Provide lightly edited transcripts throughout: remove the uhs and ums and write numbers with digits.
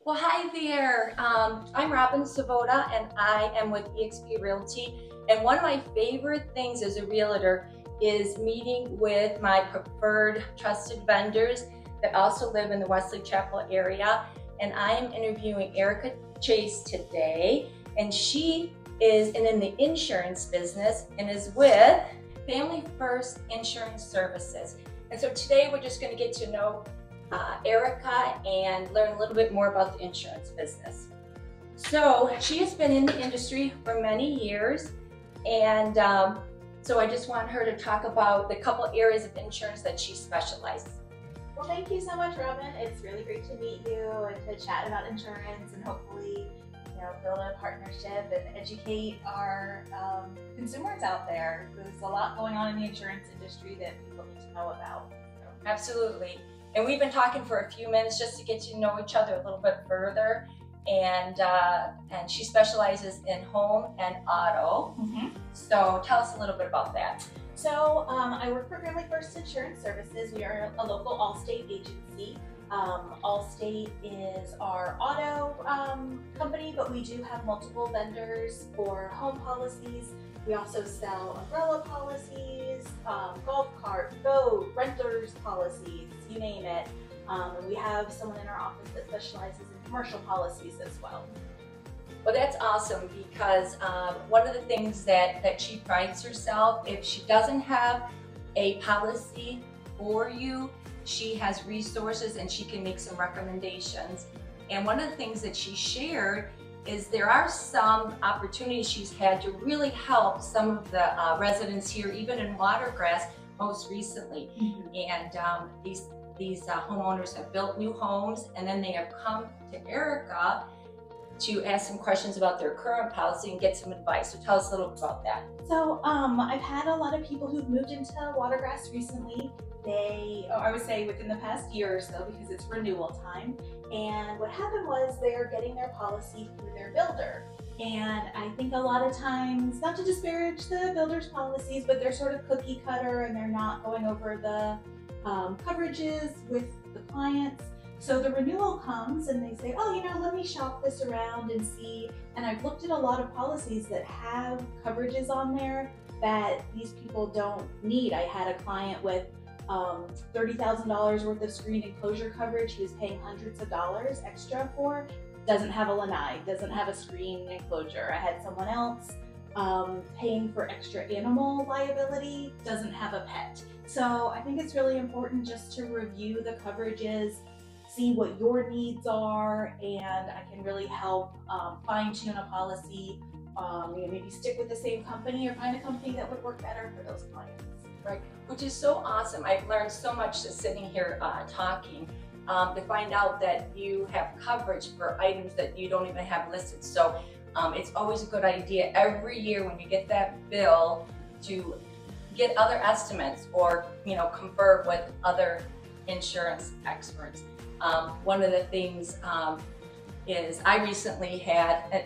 Well, hi there. I'm Robin Savota and I am with eXp Realty. And one of my favorite things as a realtor is meeting with my preferred trusted vendors that also live in the Wesley Chapel area. And I am interviewing Erica Chase today. And she is in the insurance business and is with Family First Insurance Services. And so today we're just going to get to know Erica and learn a little bit more about the insurance business. So she has been in the industry for many years, and so I just want her to talk about the couple areas of insurance that she specializes. Well, thank you so much, Robin. It's really great to meet you and to chat about insurance and hopefully, build a partnership and educate our consumers out there. There's a lot going on in the insurance industry that people need to know about. Absolutely. And we've been talking for a few minutes just to get to know each other a little bit further. And she specializes in home and auto. So tell us a little bit about that. So I work for Family First Insurance Services. We are a local Allstate agency. Allstate is our auto company, but we do have multiple vendors for home policies. We also sell umbrella policies, golf cart, boat, renters policies, you name it. And we have someone in our office that specializes in commercial policies as well. Well, that's awesome because one of the things that she prides herself, if she doesn't have a policy for you, she has resources and she can make some recommendations. And one of the things that she shared is there are some opportunities she's had to really help some of the residents here, even in Watergrass most recently. And these homeowners have built new homes, and then they have come to Erica to ask some questions about their current policy and get some advice. So tell us a little bit about that. So I've had a lot of people who've moved into Watergrass recently. I would say within the past year or so, because it's renewal time. And what happened was they're getting their policy through their builder. And I think a lot of times, not to disparage the builder's policies, but they're sort of cookie cutter and they're not going over the coverages with the clients. So the renewal comes and they say, oh, let me shop this around and see. And I've looked at a lot of policies that have coverages on there that these people don't need. I had a client with $30,000 worth of screen enclosure coverage he was paying hundreds of dollars extra for. Doesn't have a lanai, doesn't have a screen enclosure. I had someone else paying for extra animal liability, doesn't have a pet. So I think it's really important just to review the coverages, see what your needs are, and I can really help fine tune a policy. Maybe stick with the same company or find a company that would work better for those clients. Right, which is so awesome. I've learned so much just sitting here talking to find out that you have coverage for items that you don't even have listed. So it's always a good idea every year when you get that bill to get other estimates or confer with other insurance experts. One of the things is I recently had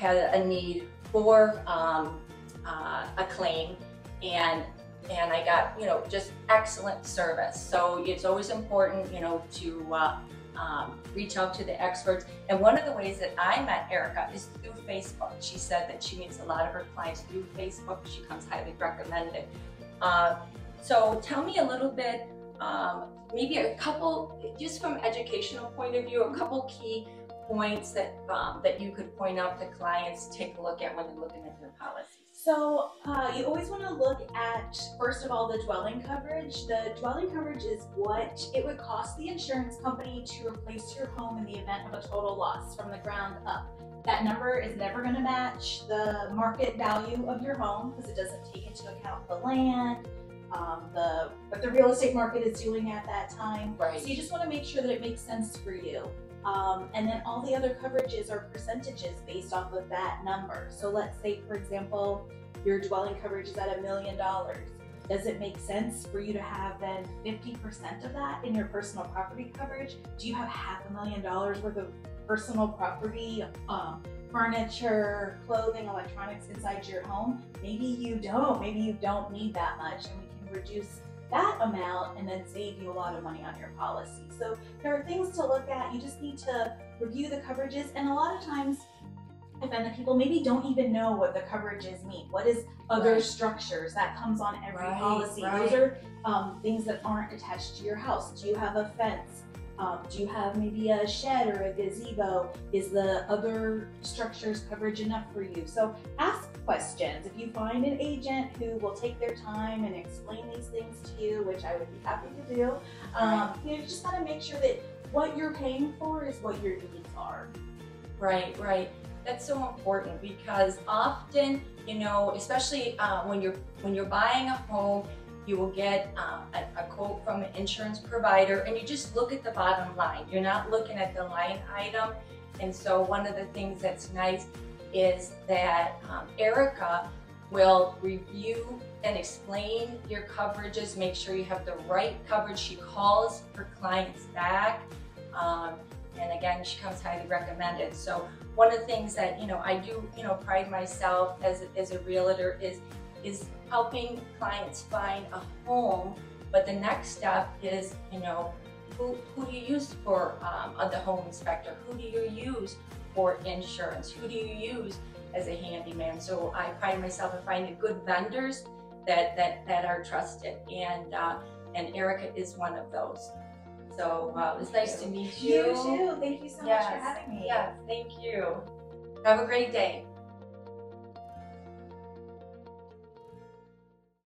a need for a claim, and I got, just excellent service. So it's always important, to reach out to the experts. And one of the ways that I met Erica is through Facebook. She said that she meets a lot of her clients through Facebook. She comes highly recommended. So tell me a little bit, maybe a couple, just from educational point of view, a couple key points that you could point out to clients to take a look at when they're looking at their policies. So you always want to look at, first of all, the dwelling coverage. The dwelling coverage is what it would cost the insurance company to replace your home in the event of a total loss from the ground up. That number is never going to match the market value of your home because it doesn't take into account the land, what the real estate market is doing at that time. Right. So you just want to make sure that it makes sense for you. And then all the other coverages are percentages based off of that number. So let's say, for example, your dwelling coverage is at $1 million. Does it make sense for you to have then 50% of that in your personal property coverage? Do you have $500,000 worth of personal property, furniture, clothing, electronics inside your home? Maybe you don't. Maybe you don't need that much, and we can reduce that amount and then save you a lot of money on your policy. So there are things to look at. You just need to review the coverages, and a lot of times I find that people maybe don't even know what the coverages mean. What is other Right. structures? That comes on every Right, policy. right. Those are things that aren't attached to your house. Do you have a fence? Do you have maybe a shed or a gazebo? Is the other structures coverage enough for you? So ask questions. If you find an agent who will take their time and explain these things to you, which I would be happy to do, you just gotta make sure that what you're paying for is what your needs are. Right, right. That's so important because often, you know, especially when you're buying a home, you will get a quote from an insurance provider, and you just look at the bottom line. You're not looking at the line item. And so one of the things that's nice is that Erica will review and explain your coverages, make sure you have the right coverage. She calls her clients back. And again, she comes highly recommended. So one of the things that, you know, I do, you know, pride myself as a realtor is helping clients find a home. But the next step is, you know, who do you use for the home inspector? Who do you use for insurance? Who do you use as a handyman? So I pride myself in finding good vendors that are trusted, and Erica is one of those. So it was nice to meet you. You too. Thank you so much for having me. Yes, thank you. Have a great day.